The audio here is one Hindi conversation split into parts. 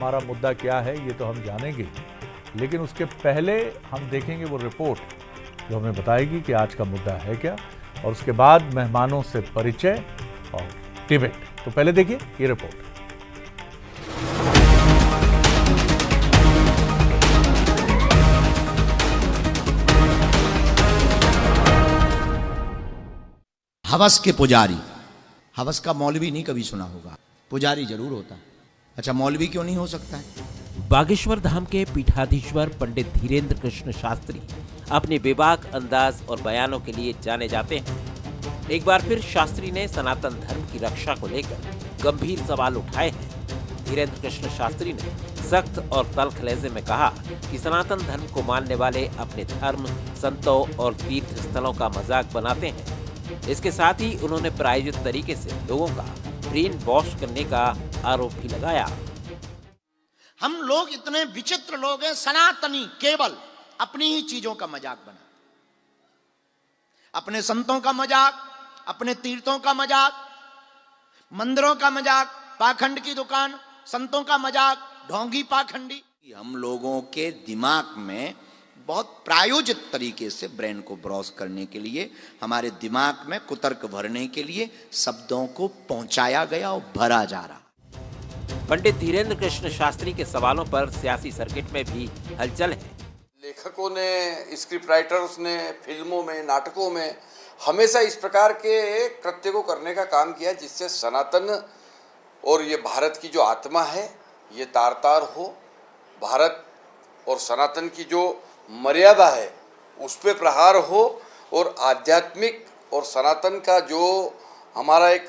हमारा मुद्दा क्या है ये तो हम जानेंगे, लेकिन उसके पहले हम देखेंगे वो रिपोर्ट जो हमें बताएगी कि आज का मुद्दा है क्या, और उसके बाद मेहमानों से परिचय और डिबेट। तो पहले देखिए ये रिपोर्ट। हवस के पुजारी। हवस का मौलवी नहीं कभी सुना होगा, पुजारी जरूर होता है। अच्छा, मौलवी क्यों नहीं हो सकता है? बागेश्वर धाम के पीठाधीश्वर पंडित धीरेन्द्र कृष्ण शास्त्री अपने बेबाक अंदाज और बयानों के लिए जाने जाते हैं। एक बार फिर शास्त्री ने सनातन धर्म की रक्षा को लेकर गंभीर सवाल उठाए हैं। धीरेन्द्र कृष्ण शास्त्री ने सख्त और तल्ख लहजे में कहा कि सनातन धर्म को मानने वाले अपने धर्म, संतों और तीर्थ स्थलों का मजाक बनाते हैं। इसके साथ ही उन्होंने प्रायोजित तरीके से लोगों का ब्रेन वॉश करने का आरोप भी लगाया। हम लोग इतने विचित्र लोग हैं, सनातनी केवल अपनी ही चीजों का मजाक बना, अपने संतों का मजाक, अपने तीर्थों का मजाक, मंदिरों का मजाक, पाखंड की दुकान, संतों का मजाक, ढोंगी पाखंडी। हम लोगों के दिमाग में बहुत प्रायोजित तरीके से ब्रेन को ब्रॉस करने के लिए, हमारे दिमाग में कुतर्क भरने के लिए शब्दों को पहुंचाया गया और भरा जा रहा। पंडित धीरेन्द्र कृष्ण शास्त्री के सवालों पर सियासी सर्किट में भी हलचल है। लेखकों ने, स्क्रिप्ट राइटर्स ने फिल्मों में, नाटकों में हमेशा इस प्रकार के कृत्य को करने का काम किया जिससे सनातन और ये भारत की जो आत्मा है ये तार तार हो, भारत और सनातन की जो मर्यादा है उस पे प्रहार हो, और आध्यात्मिक और सनातन का जो हमारा एक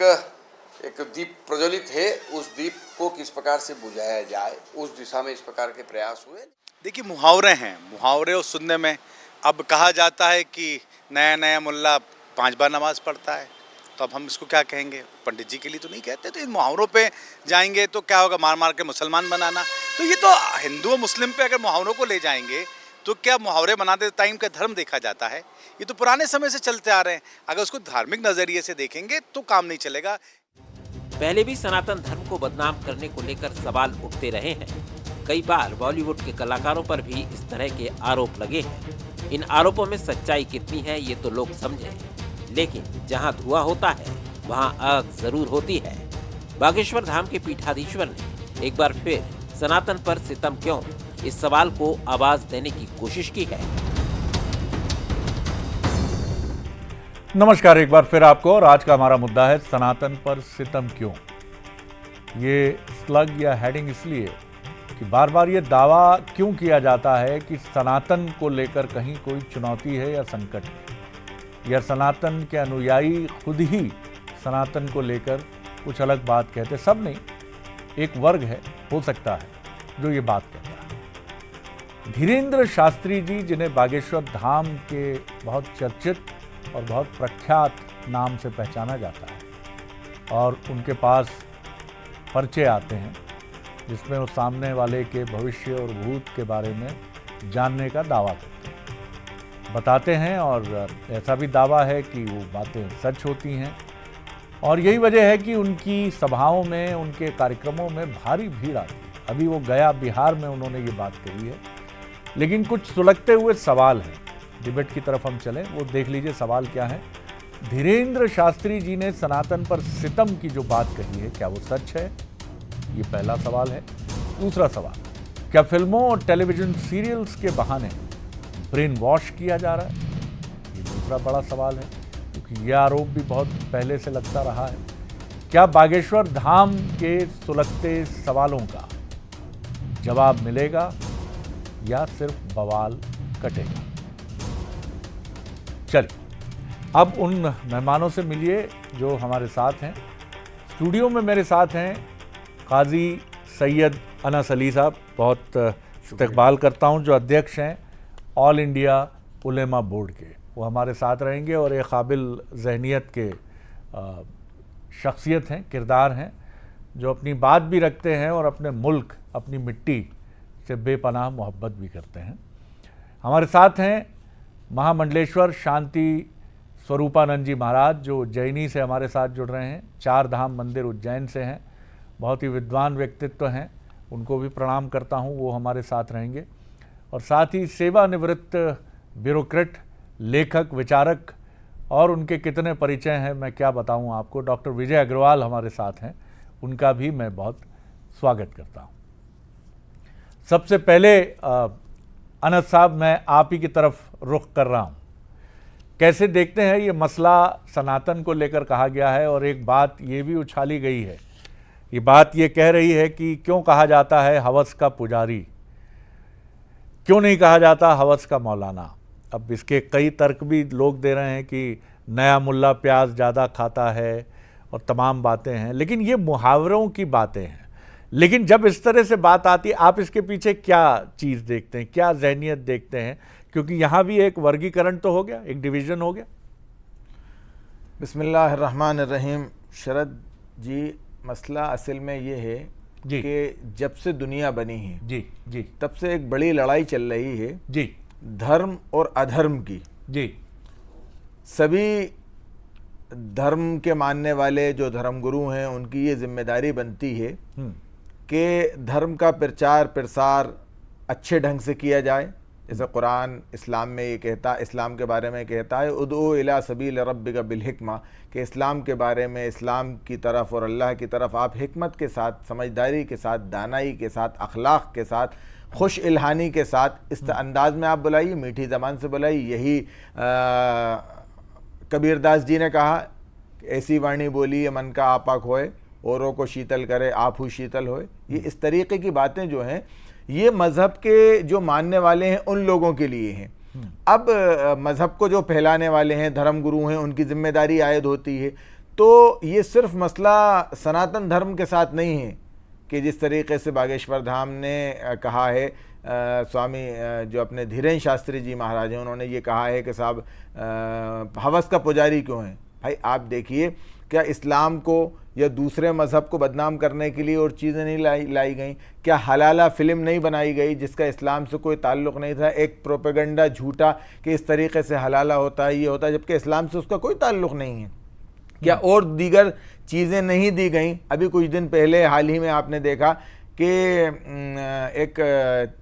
दीप प्रज्वलित है उस दीप को किस प्रकार से बुझाया जाए, उस दिशा में इस प्रकार के प्रयास हुए। देखिए, मुहावरे हैं, मुहावरे और सुनने में अब कहा जाता है कि नया नया मुल्ला 5 बार नमाज पढ़ता है, तो अब हम इसको क्या कहेंगे? पंडित जी के लिए तो नहीं कहते। तो इन मुहावरों पे जाएंगे तो क्या होगा? मार मार के मुसलमान बनाना। तो ये तो हिंदू और मुस्लिम पे अगर मुहावरों को ले जाएंगे तो क्या मुहावरे बनाते टाइम का धर्म देखा जाता है? ये तो पुराने समय से चलते आ रहे हैं। अगर उसको धार्मिक नजरिए से देखेंगे तो काम नहीं चलेगा। पहले भी सनातन धर्म को बदनाम करने को लेकर सवाल उठते रहे हैं। कई बार बॉलीवुड के कलाकारों पर भी इस तरह के आरोप लगे हैं। इन आरोपों में सच्चाई कितनी है ये तो लोग समझें, लेकिन जहां धुआं होता है वहां आग जरूर होती है। बागेश्वर धाम के पीठाधीश्वर ने एक बार फिर सनातन पर सितम क्यों, इस सवाल को आवाज देने की कोशिश की है। नमस्कार एक बार फिर आपको, और आज का हमारा मुद्दा है सनातन पर सितम क्यों। ये स्लग या हेडिंग इसलिए कि बार बार ये दावा क्यों किया जाता है कि सनातन को लेकर कहीं कोई चुनौती है या संकट है, या सनातन के अनुयायी खुद ही सनातन को लेकर कुछ अलग बात कहते। सब नहीं, एक वर्ग है, हो सकता है, जो ये बात कहता है। धीरेन्द्र शास्त्री जी, जिन्हें बागेश्वर धाम के बहुत चर्चित और बहुत प्रख्यात नाम से पहचाना जाता है, और उनके पास पर्चे आते हैं जिसमें वो सामने वाले के भविष्य और भूत के बारे में जानने का दावा करते हैं, बताते हैं, और ऐसा भी दावा है कि वो बातें सच होती हैं। और यही वजह है कि उनकी सभाओं में, उनके कार्यक्रमों में भारी भीड़ आती है। अभी वो गया बिहार में उन्होंने ये बात कही है, लेकिन कुछ सुलगते हुए सवाल हैं। डिबेट की तरफ हम चलें, वो देख लीजिए सवाल क्या है। धीरेन्द्र शास्त्री जी ने सनातन पर सितम की जो बात कही है, क्या वो सच है? ये पहला सवाल है। दूसरा सवाल, क्या फिल्मों और टेलीविजन सीरियल्स के बहाने ब्रेन वॉश किया जा रहा है? ये दूसरा बड़ा सवाल है, क्योंकि यह आरोप भी बहुत पहले से लगता रहा है। क्या बागेश्वर धाम के सुलगते सवालों का जवाब मिलेगा या सिर्फ बवाल कटेगा? चलिए अब उन मेहमानों से मिलिए जो हमारे साथ हैं। स्टूडियो में मेरे साथ हैं काजी सैयद अनस अली साहब, बहुत इस्तकबाल करता हूं, जो अध्यक्ष हैं ऑल इंडिया उलेमा बोर्ड के। वो हमारे साथ रहेंगे और एक काबिल जहनियत के शख्सियत हैं, किरदार हैं, जो अपनी बात भी रखते हैं और अपने मुल्क, अपनी मिट्टी से बेपनाह मोहब्बत भी करते हैं। हमारे साथ हैं महामंडलेश्वर शांति स्वरूपानंद जी महाराज, जो उज्जैनी से हमारे साथ जुड़ रहे हैं। 4 धाम मंदिर उज्जैन से हैं, बहुत ही विद्वान व्यक्तित्व हैं, उनको भी प्रणाम करता हूं, वो हमारे साथ रहेंगे। और साथ ही सेवानिवृत्त ब्यूरोक्रेट, लेखक, विचारक और उनके कितने परिचय हैं मैं क्या बताऊं आपको, डॉक्टर विजय अग्रवाल हमारे साथ हैं, उनका भी मैं बहुत स्वागत करता हूं। सबसे पहले अनस साहब, मैं आप ही की तरफ रुख कर रहा हूं। कैसे देखते हैं ये मसला सनातन को लेकर कहा गया है, और एक बात ये भी उछाली गई है, ये बात ये कह रही है कि क्यों कहा जाता है हवस का पुजारी, क्यों नहीं कहा जाता हवस का मौलाना। अब इसके कई तर्क भी लोग दे रहे हैं कि नया मुल्ला प्याज ज़्यादा खाता है और तमाम बातें हैं, लेकिन ये मुहावरों की बातें हैं। लेकिन जब इस तरह से बात आती है, आप इसके पीछे क्या चीज़ देखते हैं, क्या जहनियत देखते हैं? क्योंकि यहाँ भी एक वर्गीकरण तो हो गया, एक डिवीज़न हो गया। बिस्मिल्लाहिर्रहमानिर्रहीम। शरद जी, मसला असल में ये है कि जब से दुनिया बनी है जी तब से एक बड़ी लड़ाई चल रही है जी, धर्म और अधर्म की। जी, सभी धर्म के मानने वाले जो धर्मगुरु हैं उनकी ये जिम्मेदारी बनती है कि धर्म का प्रचार प्रसार अच्छे ढंग से किया जाए। जैसे कुरान इस्लाम में ये कहता, इस्लाम के बारे में कहता है उदउ इला सबील रब्बिका बिल हिकमा, कि इस्लाम के बारे में, इस्लाम की तरफ और अल्लाह की तरफ आप हिकमत के साथ, समझदारी के साथ, दानाई के साथ, अखलाक के साथ, खुश इल्हानी के साथ, इस अंदाज में आप बुलाइए, मीठी ज़बान से बुलाइए। यही कबीरदास जी ने कहा, ऐसी वाणी बोली मन का आपा खोए, औरों को शीतल करे आप हु शीतल होए। ये इस तरीके की बातें जो हैं ये मज़हब के जो मानने वाले हैं उन लोगों के लिए हैं। अब मज़हब को जो फैलाने वाले हैं, धर्मगुरु हैं, उनकी जिम्मेदारी आयद होती है। तो ये सिर्फ मसला सनातन धर्म के साथ नहीं है कि जिस तरीके से बागेश्वर धाम ने कहा है, स्वामी जो अपने धीरेन्द्र शास्त्री जी महाराज हैं, उन्होंने ये कहा है कि साहब हवस का पुजारी क्यों हैं। भाई आप देखिए, क्या इस्लाम को या दूसरे मज़हब को बदनाम करने के लिए और चीज़ें नहीं लाई गई? क्या हलाला फ़िल्म नहीं बनाई गई जिसका इस्लाम से कोई ताल्लुक़ नहीं था? एक प्रोपेगेंडा झूठा कि इस तरीके से हलाला होता है, ये होता है, जबकि इस्लाम से उसका कोई ताल्लुक़ नहीं है। क्या और दीगर चीज़ें नहीं दी गई? अभी कुछ दिन पहले हाल ही में आपने देखा कि एक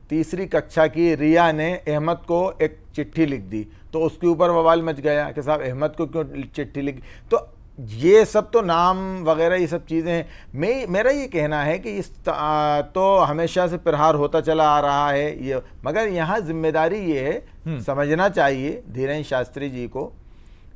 तीसरी कक्षा की रिया ने अहमद को एक चिट्ठी लिख दी, तो उसके ऊपर बवाल मच गया कि साहब अहमद को क्यों चिट्ठी लिख। तो ये सब तो नाम वगैरह ये सब चीज़ें हैं। मेरा ये कहना है कि इस तो हमेशा से प्रहार होता चला आ रहा है ये, मगर यहाँ जिम्मेदारी ये है, समझना चाहिए धीरेन्द्र शास्त्री जी को।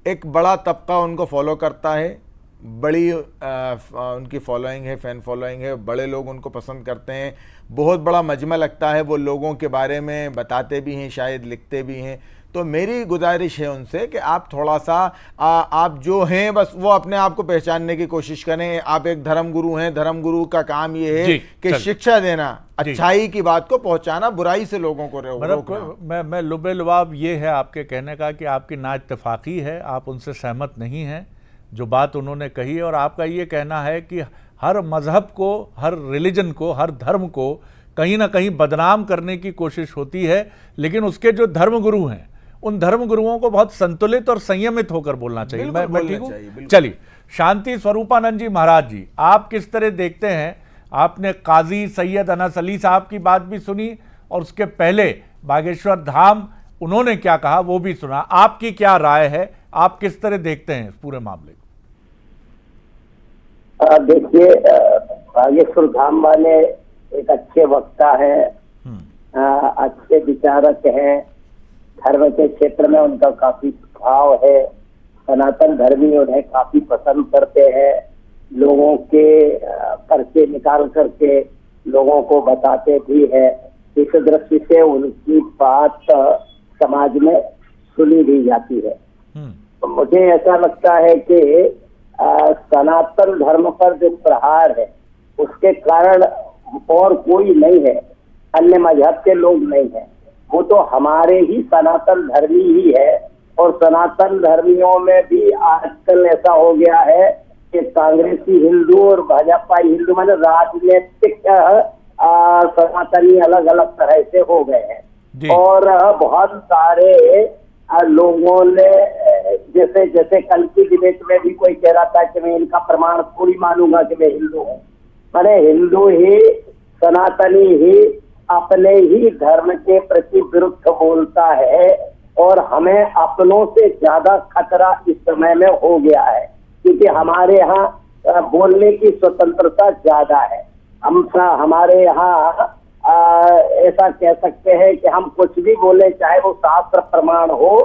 एक बड़ा तबका उनको फॉलो करता है, बड़ी उनकी फॉलोइंग है, फ़ैन फॉलोइंग है, बड़े लोग उनको पसंद करते हैं, बहुत बड़ा मजमा लगता है, वो लोगों के बारे में बताते भी हैं, शायद लिखते भी हैं। तो मेरी गुजारिश है उनसे कि आप थोड़ा सा आप जो हैं बस वो अपने आप को पहचानने की कोशिश करें। आप एक धर्मगुरु हैं, धर्मगुरु का काम ये है कि शिक्षा देना, अच्छाई की बात को पहुंचाना, बुराई से लोगों को रोकना। मैं लुबे लुबाब ये है आपके कहने का कि आपकी ना इत्तेफाकी है, आप उनसे सहमत नहीं हैं जो बात उन्होंने कही, और आपका ये कहना है कि हर मज़हब को, हर रिलीजन को, हर धर्म को कहीं ना कहीं बदनाम करने की कोशिश होती है, लेकिन उसके जो धर्मगुरु हैं उन धर्मगुरुओं को बहुत संतुलित और संयमित होकर बोलना चाहिए। मैं ठीक हूँ। चलिए, शांति स्वरूपानंद जी महाराज जी, आप किस तरह देखते हैं? आपने काजी सैयद अनस अली साहब की बात भी सुनी और उसके पहले बागेश्वर धाम उन्होंने क्या कहा वो भी सुना। आपकी क्या राय है? आप किस तरह देखते हैं इस पूरे मामले को? देखिए, बागेश्वर धाम वाले एक अच्छे वक्ता है, अच्छे विचारक हैं, धर्म के क्षेत्र में उनका काफी प्रभाव है, सनातन धर्मी उन्हें काफी पसंद करते हैं, लोगों के पर्चे निकाल करके लोगों को बताते भी है। इस दृष्टि से उनकी बात समाज में सुनी भी जाती है। तो मुझे ऐसा लगता है कि सनातन धर्म पर जो प्रहार है उसके कारण और कोई नहीं है, अन्य मजहब के लोग नहीं है, वो तो हमारे ही सनातन धर्मी ही है। और सनातन धर्मियों में भी आजकल ऐसा हो गया है कि कांग्रेसी हिंदू और भाजपा हिंदू मतलब राजनीतिक सनातनी अलग अलग तरह से हो गए हैं। और बहुत सारे लोगों ने जैसे जैसे कल की डिबेट में भी कोई कह रहा था कि मैं इनका प्रमाण थोड़ी मानूंगा कि मैं हिंदू हूँ, मैंने हिंदू ही सनातनी ही अपने ही धर्म के प्रति विरुद्ध बोलता है, और हमें अपनों से ज्यादा खतरा इस समय में हो गया है, क्योंकि हमारे यहाँ बोलने की स्वतंत्रता ज्यादा है। हमारे यहाँ ऐसा कह सकते हैं कि हम कुछ भी बोले, चाहे वो शास्त्र प्रमाण हो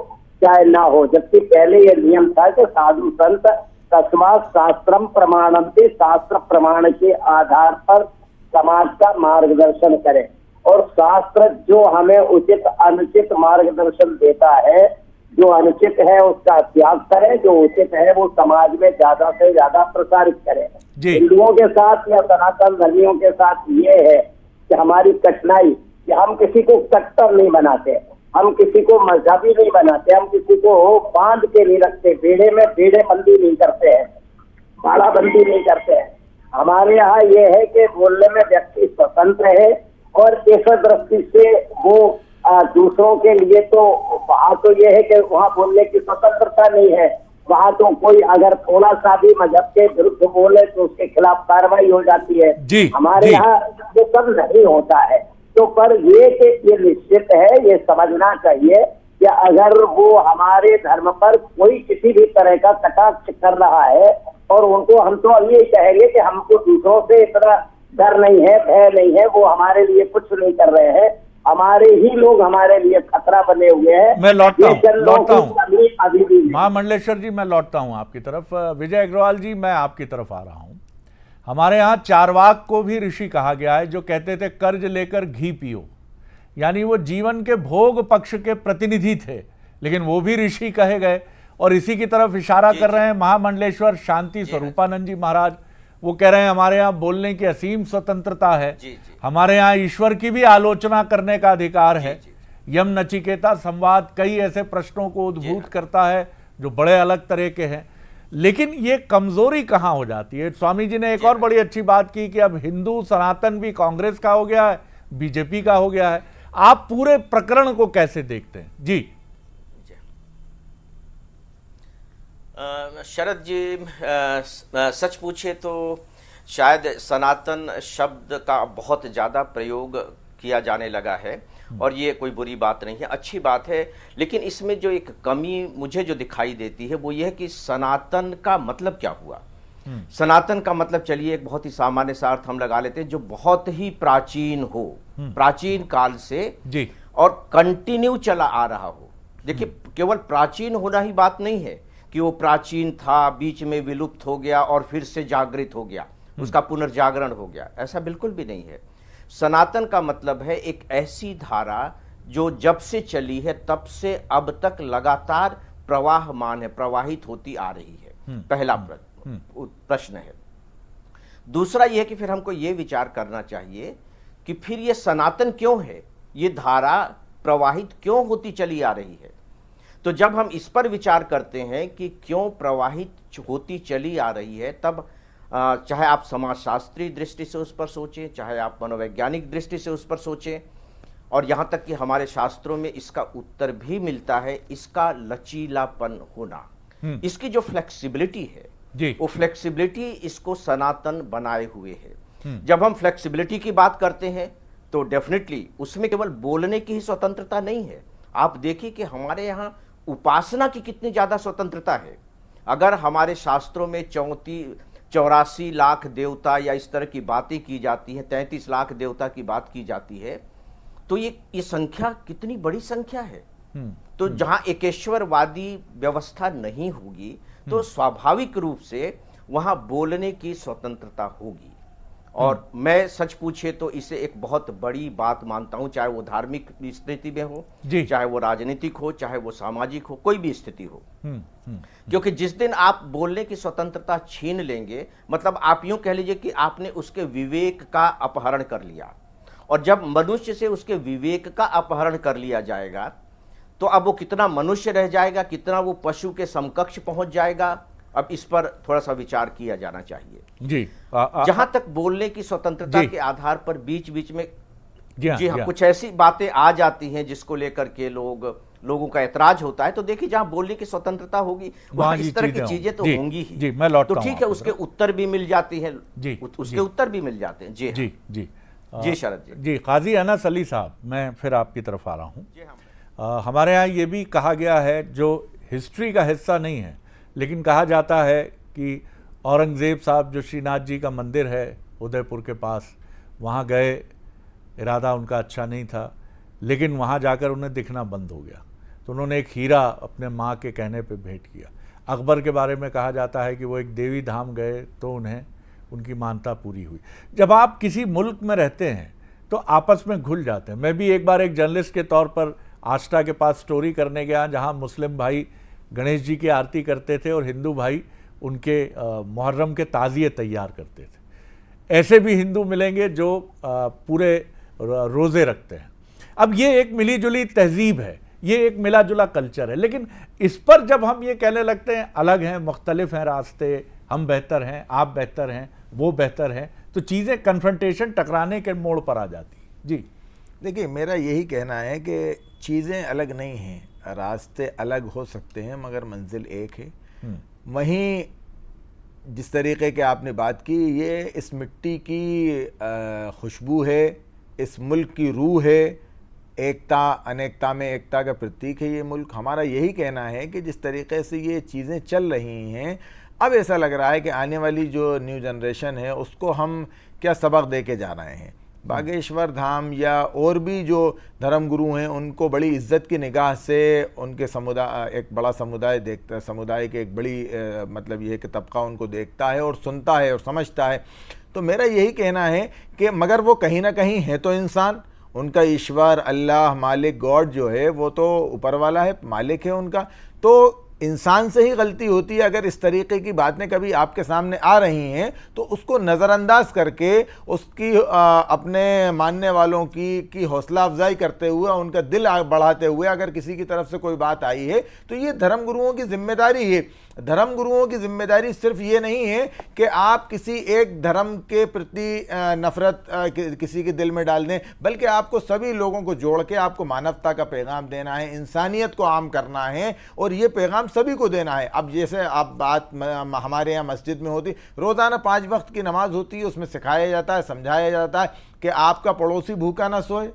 चाहे ना हो, जबकि पहले ये नियम था कि साधु संत तस्मात् शास्त्रम प्रमाणन्ते, शास्त्र प्रमाण के आधार पर समाज का मार्गदर्शन करें, और शास्त्र जो हमें उचित अनुचित मार्गदर्शन देता है, जो अनुचित है उसका त्याग करें, जो उचित है वो समाज में ज्यादा से ज्यादा प्रसारित करें। हिंदुओं के साथ या सनातन धर्मियों के साथ ये है कि हमारी कठिनाई कि हम किसी को कट्टर नहीं बनाते, हम किसी को मजहबी नहीं बनाते, हम किसी को बांध के नहीं रखते, बेड़े में बेड़े बंदी नहीं करते हैं, बाड़ा बंदी नहीं करते हैं। हमारे यहाँ ये है कि बोलने में व्यक्ति स्वतंत्र है, और इस दृष्टि से वो दूसरों के लिए तो वहाँ तो ये है कि वहाँ बोलने की स्वतंत्रता नहीं है, वहाँ तो कोई अगर थोड़ा सा भी मजहब के विरुद्ध बोले तो उसके खिलाफ कार्रवाई हो जाती है। हमारे यहाँ ये सब नहीं होता है। तो पर ये निश्चित है, ये समझना चाहिए कि अगर वो हमारे धर्म पर कोई किसी भी तरह का कटाक्ष कर रहा है, और उनको हम तो अब ये कहेंगे कि हमको दूसरों से इतना डर नहीं है, भय नहीं है, वो हमारे लिए कुछ नहीं कर रहे हैं, हमारे ही लोग हमारे लिए खतरा बने हुए हैं। मैं लौटता हूँ अभी भी महामंडलेश्वर जी, मैं लौटता हूँ आपकी तरफ। विजय अग्रवाल जी, मैं आपकी तरफ आ रहा हूँ। हमारे यहाँ चारवाक को भी ऋषि कहा गया है, जो कहते थे कर्ज लेकर घी पियो, यानी वो जीवन के भोग पक्ष के प्रतिनिधि थे, लेकिन वो भी ऋषि कहे गए। और इसी की तरफ इशारा कर रहे हैं महामंडलेश्वर शांति स्वरूपानंद जी महाराज। वो कह रहे हैं हमारे यहाँ बोलने की असीम स्वतंत्रता है, हमारे यहाँ ईश्वर की भी आलोचना करने का अधिकार है। यम नचिकेता संवाद कई ऐसे प्रश्नों को उद्भूत करता है जो बड़े अलग तरह के हैं। लेकिन ये कमजोरी कहाँ हो जाती है? स्वामी जी ने एक और बड़ी अच्छी बात की कि अब हिंदू सनातन भी कांग्रेस का हो गया है, बीजेपी का हो गया है। आप पूरे प्रकरण को कैसे देखते हैं? जी शरद जी, सच पूछे तो शायद सनातन शब्द का बहुत ज़्यादा प्रयोग किया जाने लगा है, और ये कोई बुरी बात नहीं है, अच्छी बात है। लेकिन इसमें जो एक कमी मुझे जो दिखाई देती है वो ये है कि सनातन का मतलब क्या हुआ। सनातन का मतलब, चलिए एक बहुत ही सामान्य सा अर्थ हम लगा लेते हैं, जो बहुत ही प्राचीन हो, प्राचीन काल से जी, और कंटिन्यू चला आ रहा हो। देखिए, केवल प्राचीन होना ही बात नहीं है कि वो प्राचीन था, बीच में विलुप्त हो गया और फिर से जागृत हो गया, उसका पुनर्जागरण हो गया, ऐसा बिल्कुल भी नहीं है। सनातन का मतलब है एक ऐसी धारा जो जब से चली है तब से अब तक लगातार प्रवाहमान है, प्रवाहित होती आ रही है। पहला प्रश्न है। दूसरा यह कि फिर हमको ये विचार करना चाहिए कि फिर ये सनातन क्यों है, ये धारा प्रवाहित क्यों होती चली आ रही है। तो जब हम इस पर विचार करते हैं कि क्यों प्रवाहित होती चली आ रही है, तब चाहे आप समाजशास्त्री दृष्टि से उस पर सोचें, चाहे आप मनोवैज्ञानिक दृष्टि से उस पर सोचें, और यहाँ तक कि हमारे शास्त्रों में इसका उत्तर भी मिलता है, इसका लचीलापन होना, इसकी जो फ्लेक्सिबिलिटी है, वो फ्लेक्सिबिलिटी इसको सनातन बनाए हुए है। जब हम फ्लेक्सिबिलिटी की बात करते हैं तो डेफिनेटली उसमें केवल बोलने की ही स्वतंत्रता नहीं है। आप देखिए कि हमारे यहाँ उपासना की कितनी ज्यादा स्वतंत्रता है। अगर हमारे शास्त्रों में 84 लाख देवता या इस तरह की बातें की जाती हैं, 33 लाख देवता की बात की जाती है, तो ये संख्या कितनी बड़ी संख्या है। तो जहां एकेश्वरवादी व्यवस्था नहीं होगी तो स्वाभाविक रूप से वहां बोलने की स्वतंत्रता होगी। और मैं सच पूछे तो इसे एक बहुत बड़ी बात मानता हूं, चाहे वो धार्मिक स्थिति में हो, चाहे वो राजनीतिक हो, चाहे वो सामाजिक हो, कोई भी स्थिति हो। क्योंकि जिस दिन आप बोलने की स्वतंत्रता छीन लेंगे, मतलब आप यूं कह लीजिए कि आपने उसके विवेक का अपहरण कर लिया, और जब मनुष्य से उसके विवेक का अपहरण कर लिया जाएगा तो अब वो कितना मनुष्य रह जाएगा, कितना वो पशु के समकक्ष पहुंच जाएगा। अब इस पर थोड़ा सा विचार किया जाना चाहिए जी। जहां तक बोलने की स्वतंत्रता के आधार पर बीच बीच में कुछ ऐसी बातें आ जाती हैं जिसको लेकर के लोगों का ऐतराज होता है, तो देखिए जहां बोलने की स्वतंत्रता होगी वहां इस तरह की चीजें तो होंगी ही। जी, मैं लौटता हूं। तो ठीक है, उसके उत्तर भी मिल जाती हैं, उसके उत्तर भी मिल जाते हैं। जी जी जी। जी शरद जी। जी, काजी अनस अली साहब, मैं फिर आपकी तरफ आ रहा हूँ। हमारे यहाँ ये भी कहा गया है, जो हिस्ट्री का हिस्सा नहीं है, लेकिन कहा जाता है कि औरंगज़ेब साहब जो श्रीनाथ जी का मंदिर है उदयपुर के पास, वहाँ गए, इरादा उनका अच्छा नहीं था, लेकिन वहाँ जाकर उन्हें दिखना बंद हो गया, तो उन्होंने एक हीरा अपने माँ के कहने पे भेंट किया। अकबर के बारे में कहा जाता है कि वो एक देवी धाम गए तो उन्हें उनकी मानता पूरी हुई। जब आप किसी मुल्क में रहते हैं तो आपस में घुल जाते हैं। मैं भी एक बार एक जर्नलिस्ट के तौर पर आस्था के पास स्टोरी करने गया, जहाँ मुस्लिम भाई गणेश जी की आरती करते थे और हिंदू भाई उनके मुहर्रम के ताज़िए तैयार करते थे। ऐसे भी हिंदू मिलेंगे जो पूरे रोज़े रखते हैं। अब ये एक मिली जुली तहजीब है, ये एक मिला जुला कल्चर है, लेकिन इस पर जब हम ये कहने लगते हैं अलग हैं, मुख्तलिफ हैं रास्ते, हम बेहतर हैं, आप बेहतर हैं, वो बेहतर हैं, तो चीज़ें कन्फ्रंटेशन, टकराने के मोड़ पर आ जाती। जी देखिए, मेरा यही कहना है कि चीज़ें अलग नहीं हैं, रास्ते अलग हो सकते हैं मगर मंजिल एक है। वहीं जिस तरीके के आपने बात की, ये इस मिट्टी की खुशबू है, इस मुल्क की रूह है, एकता अनेकता में एकता का प्रतीक है ये मुल्क। हमारा यही कहना है कि जिस तरीके से ये चीज़ें चल रही हैं, अब ऐसा लग रहा है कि आने वाली जो न्यू जनरेशन है उसको हम क्या सबक दे के जा रहे हैं। बागेश्वर धाम या और भी जो धर्मगुरु हैं उनको बड़ी इज्जत की निगाह से उनके समुदाय, एक बड़ा समुदाय देखता, समुदाय के एक बड़ी मतलब ये कि तबका उनको देखता है और सुनता है और समझता है। तो मेरा यही कहना है कि मगर वो कहीं ना कहीं है तो इंसान, उनका ईश्वर, अल्लाह, मालिक, गॉड जो है वो तो ऊपर वाला है, मालिक है उनका। तो इंसान से ही गलती होती है। अगर इस तरीके की बातें कभी आपके सामने आ रही हैं तो उसको नज़रअंदाज करके उसकी अपने मानने वालों की हौसला अफजाई करते हुए, उनका दिल बढ़ाते हुए अगर किसी की तरफ से कोई बात आई है तो ये धर्मगुरुओं की जिम्मेदारी है। धर्मगुरुओं की जिम्मेदारी सिर्फ ये नहीं है कि आप किसी एक धर्म के प्रति नफरत किसी के दिल में डाल दें, बल्कि आपको सभी लोगों को जोड़ के आपको मानवता का पैगाम देना है, इंसानियत को आम करना है और ये पैगाम सभी को देना है। अब जैसे आप बात हमारे यहाँ मस्जिद में होती, रोज़ाना 5 वक्त की नमाज होती है, उसमें सिखाया जाता है, समझाया जाता है कि आपका पड़ोसी भूखा ना सोए।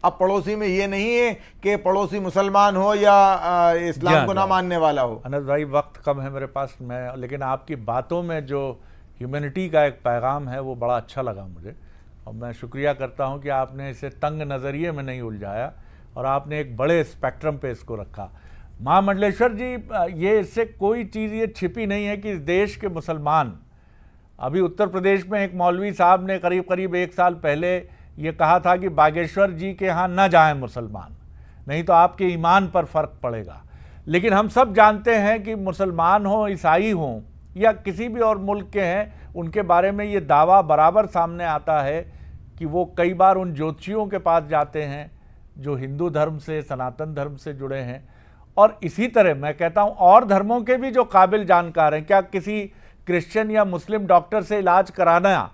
अब पड़ोसी में ये नहीं है कि पड़ोसी मुसलमान हो या इस्लाम को ना मानने वाला हो। अनस भाई, वक्त कम है मेरे पास, लेकिन आपकी बातों में जो ह्यूमैनिटी का एक पैगाम है वो बड़ा अच्छा लगा मुझे, और मैं शुक्रिया करता हूँ कि आपने इसे तंग नज़रिए में नहीं उलझाया और आपने एक बड़े स्पेक्ट्रम पे इसको रखा। महामंडलेश्वर जी, ये इससे कोई चीज़ ये छिपी नहीं है कि इस देश के मुसलमान, अभी उत्तर प्रदेश में एक मौलवी साहब ने करीब करीब 1 साल पहले ये कहा था कि बागेश्वर जी के यहाँ न जाएं मुसलमान, नहीं तो आपके ईमान पर फ़र्क पड़ेगा। लेकिन हम सब जानते हैं कि मुसलमान हों, ईसाई हों या किसी भी और मुल्क के हैं, उनके बारे में ये दावा बराबर सामने आता है कि वो कई बार उन ज्योतिषियों के पास जाते हैं जो हिंदू धर्म से, सनातन धर्म से जुड़े हैं। और इसी तरह मैं कहता हूँ और धर्मों के भी जो काबिल जानकार हैं, क्या किसी क्रिश्चियन या मुस्लिम डॉक्टर से इलाज कराना,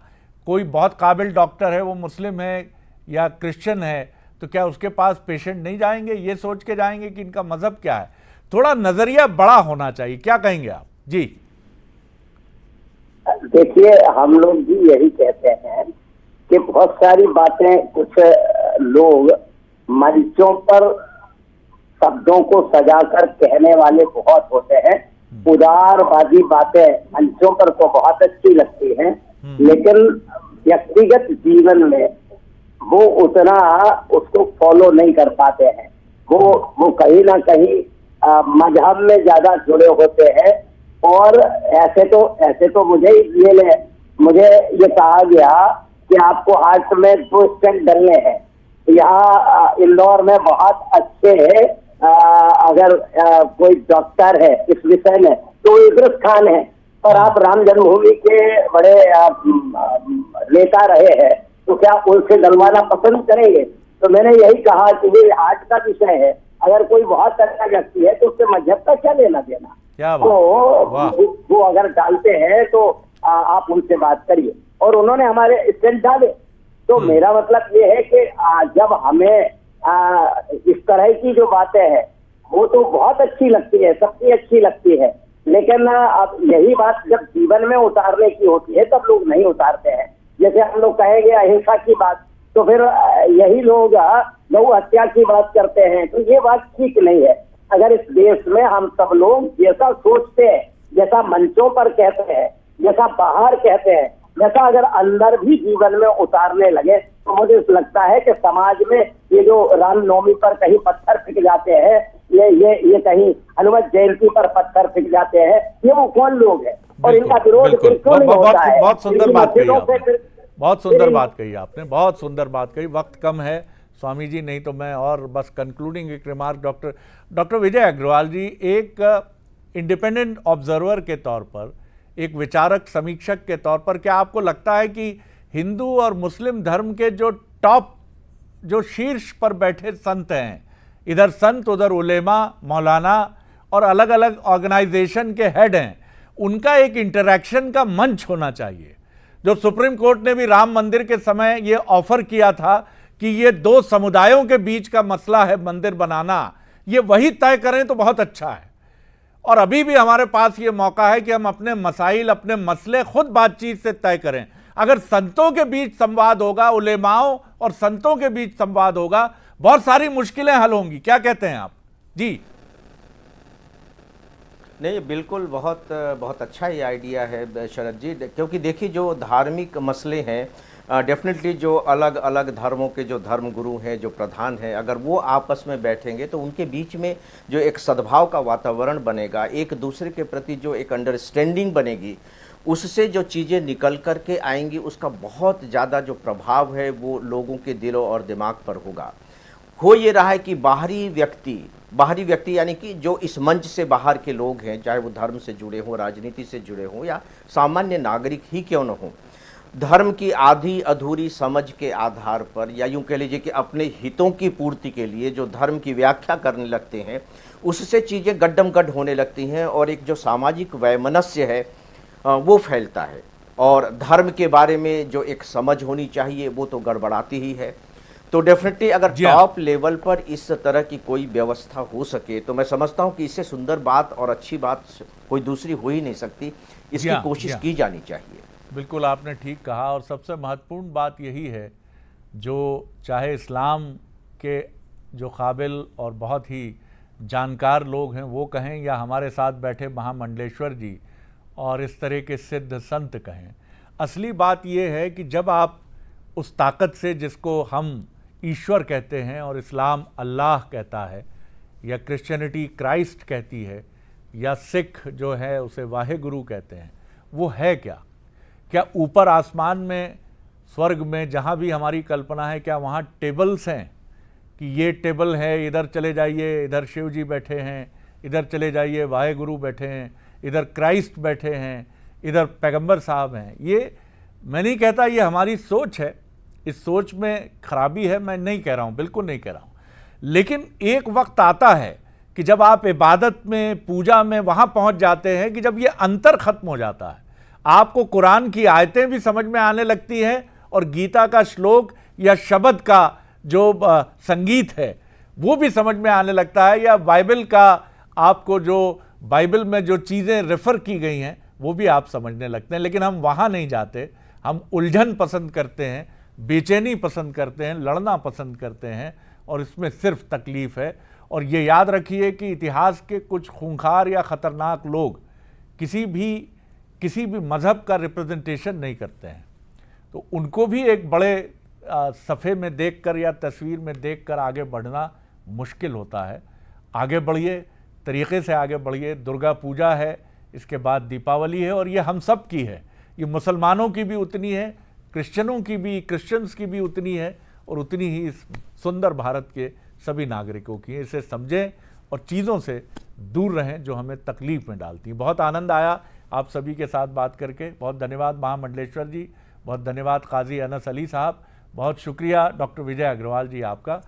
कोई बहुत काबिल डॉक्टर है, वो मुस्लिम है या क्रिश्चियन है, तो क्या उसके पास पेशेंट नहीं जाएंगे ये सोच के जाएंगे कि इनका मजहब क्या है? थोड़ा नजरिया बड़ा होना चाहिए, क्या कहेंगे आप? जी देखिए, हम लोग भी यही कहते हैं कि बहुत सारी बातें कुछ लोग मंचों पर शब्दों को सजाकर कहने वाले बहुत होते हैं। उदारवादी बातें मंचों पर तो बहुत अच्छी लगती हैं, लेकिन व्यक्तिगत जीवन में वो उतना उसको फॉलो नहीं कर पाते हैं। वो कहीं ना कहीं मजहब में ज्यादा जुड़े होते हैं। और ऐसे तो मुझे ये कहा गया कि आपको हार्ट में 2 स्टेंट डलने हैं। यहाँ इंदौर में बहुत अच्छे अगर कोई डॉक्टर है इस विषय में तो इदरुस खान है, और आप राम जन्मभूमि के बड़े नेता रहे हैं, तो क्या उनसे डलवाना पसंद करेंगे? तो मैंने यही कहा कि ये हार्ट का विषय है, अगर कोई बहुत अच्छा व्यक्ति है तो उससे मजहब का क्या लेना देना। तो वो अगर डालते हैं तो आप उनसे बात करिए, और उन्होंने हमारे स्टेंट डाले। तो मेरा मतलब ये है कि जब हमें इस तरह की जो बातें हैं वो तो बहुत अच्छी लगती है, सबकी अच्छी लगती है, लेकिन अब यही बात जब जीवन में उतारने की होती है तब लोग नहीं उतारते हैं। जैसे हम लोग कहेंगे अहिंसा की बात, तो फिर यही लोग गौ हत्या की बात करते हैं, तो ये बात ठीक नहीं है। अगर इस देश में हम सब लोग जैसा सोचते हैं, जैसा मंचों पर कहते हैं, जैसा बाहर कहते हैं, जैसा अगर अंदर भी जीवन में उतारने लगे, तो मुझे लगता है कि समाज में ये जो रामनवमी पर कहीं पत्थर फेंक जाते हैं, ये कहीं हनुमान जयंती पर पत्थर फेंक जाते हैं, ये वो कौन लोग हैं और इनका विरोध क्यों नहीं होता है? बहुत सुंदर बात कही आपने, बहुत सुंदर फिर- बात कही आपने, बहुत सुंदर बात कही। वक्त कम है स्वामी जी, नहीं तो मैं और बस कंक्लूडिंग एक रिमार्क डॉक्टर विजय अग्रवाल जी, एक इंडिपेंडेंट ऑब्जर्वर के तौर पर, एक विचारक समीक्षक के तौर पर, क्या आपको लगता है कि हिंदू और मुस्लिम धर्म के जो टॉप, जो शीर्ष पर बैठे संत हैं, इधर संत उधर उलेमा मौलाना और अलग अलग ऑर्गेनाइजेशन के हेड हैं, उनका एक इंटरैक्शन का मंच होना चाहिए? जो सुप्रीम कोर्ट ने भी राम मंदिर के समय ये ऑफर किया था कि ये दो समुदायों के बीच का मसला है मंदिर बनाना, ये वही तय करें तो बहुत अच्छा है। और अभी भी हमारे पास ये मौका है कि हम अपने मसाइल, अपने मसले खुद बातचीत से तय करें। अगर संतों के बीच संवाद होगा, उलेमाओं और संतों के बीच संवाद होगा, बहुत सारी मुश्किलें हल होंगी। क्या कहते हैं आप जी? नहीं, बिल्कुल बहुत बहुत अच्छा ये आइडिया है शरद जी, क्योंकि देखिए जो धार्मिक मसले हैं, डेफिनेटली जो अलग अलग धर्मों के जो धर्म गुरु हैं, जो प्रधान हैं, अगर वो आपस में बैठेंगे तो उनके बीच में जो एक सद्भाव का वातावरण बनेगा, एक दूसरे के प्रति जो एक अंडरस्टैंडिंग बनेगी, उससे जो चीज़ें निकल कर के आएंगी, उसका बहुत ज़्यादा जो प्रभाव है वो लोगों के दिलों और दिमाग पर होगा। हो ये रहा है कि बाहरी व्यक्ति यानी कि जो इस मंच से बाहर के लोग हैं, चाहे वो धर्म से जुड़े हों, राजनीति से जुड़े हों या सामान्य नागरिक ही क्यों न हो, धर्म की आधी अधूरी समझ के आधार पर, या यूं कह लीजिए कि अपने हितों की पूर्ति के लिए जो धर्म की व्याख्या करने लगते हैं, उससे चीज़ें गड्डम गड्ढ होने लगती हैं और एक जो सामाजिक वैमनस्य है वो फैलता है, और धर्म के बारे में जो एक समझ होनी चाहिए वो तो गड़बड़ाती ही है। तो डेफिनेटली अगर टॉप लेवल पर इस तरह की कोई व्यवस्था हो सके तो मैं समझता हूं कि इससे सुंदर बात और अच्छी बात कोई दूसरी हो ही नहीं सकती। इसकी कोशिश की जानी चाहिए। बिल्कुल आपने ठीक कहा, और सबसे महत्वपूर्ण बात यही है, जो चाहे इस्लाम के जो काबिल और बहुत ही जानकार लोग हैं वो कहें, या हमारे साथ बैठे महामंडलेश्वर जी और इस तरह के सिद्ध संत कहें, असली बात यह है कि जब आप उस ताकत से, जिसको हम ईश्वर कहते हैं और इस्लाम अल्लाह कहता है, या क्रिश्चियनिटी क्राइस्ट कहती है, या सिख जो है उसे वाहे गुरु कहते हैं, वो है क्या ऊपर आसमान में, स्वर्ग में, जहाँ भी हमारी कल्पना है, क्या वहाँ टेबल्स हैं कि ये टेबल है, इधर चले जाइए, इधर शिव जी बैठे हैं, इधर चले जाइए वाहे गुरु बैठे हैं, इधर क्राइस्ट बैठे हैं, इधर पैगंबर साहब हैं? ये मैं नहीं कहता, ये हमारी सोच है, इस सोच में खराबी है, मैं नहीं कह रहा हूँ, बिल्कुल नहीं कह रहा हूँ। लेकिन एक वक्त आता है कि जब आप इबादत में, पूजा में वहाँ पहुँच जाते हैं कि जब ये अंतर ख़त्म हो जाता है, आपको कुरान की आयतें भी समझ में आने लगती हैं और गीता का श्लोक या शब्द का जो संगीत है वो भी समझ में आने लगता है, या बाइबल का आपको जो बाइबल में जो चीज़ें रेफ़र की गई हैं वो भी आप समझने लगते हैं। लेकिन हम वहाँ नहीं जाते, हम उलझन पसंद करते हैं, बेचैनी पसंद करते हैं, लड़ना पसंद करते हैं, और इसमें सिर्फ तकलीफ़ है। और ये याद रखिए कि इतिहास के कुछ खूंखार या ख़तरनाक लोग किसी भी मज़हब का रिप्रेजेंटेशन नहीं करते हैं, तो उनको भी एक बड़े सफ़े में देखकर या तस्वीर में देखकर आगे बढ़ना मुश्किल होता है। आगे बढ़िए, तरीक़े से आगे बढ़िए। दुर्गा पूजा है, इसके बाद दीपावली है, और ये हम सब की है, ये मुसलमानों की भी उतनी है, क्रिश्चियनों की भी, क्रिश्चियंस की भी उतनी है, और उतनी ही इस सुंदर भारत के सभी नागरिकों की है। इसे समझें और चीज़ों से दूर रहें जो हमें तकलीफ़ में डालती हैं। बहुत आनंद आया आप सभी के साथ बात करके। बहुत धन्यवाद महामंडलेश्वर जी, बहुत धन्यवाद काजी अनस अली साहब, बहुत शुक्रिया डॉक्टर विजय अग्रवाल जी आपका।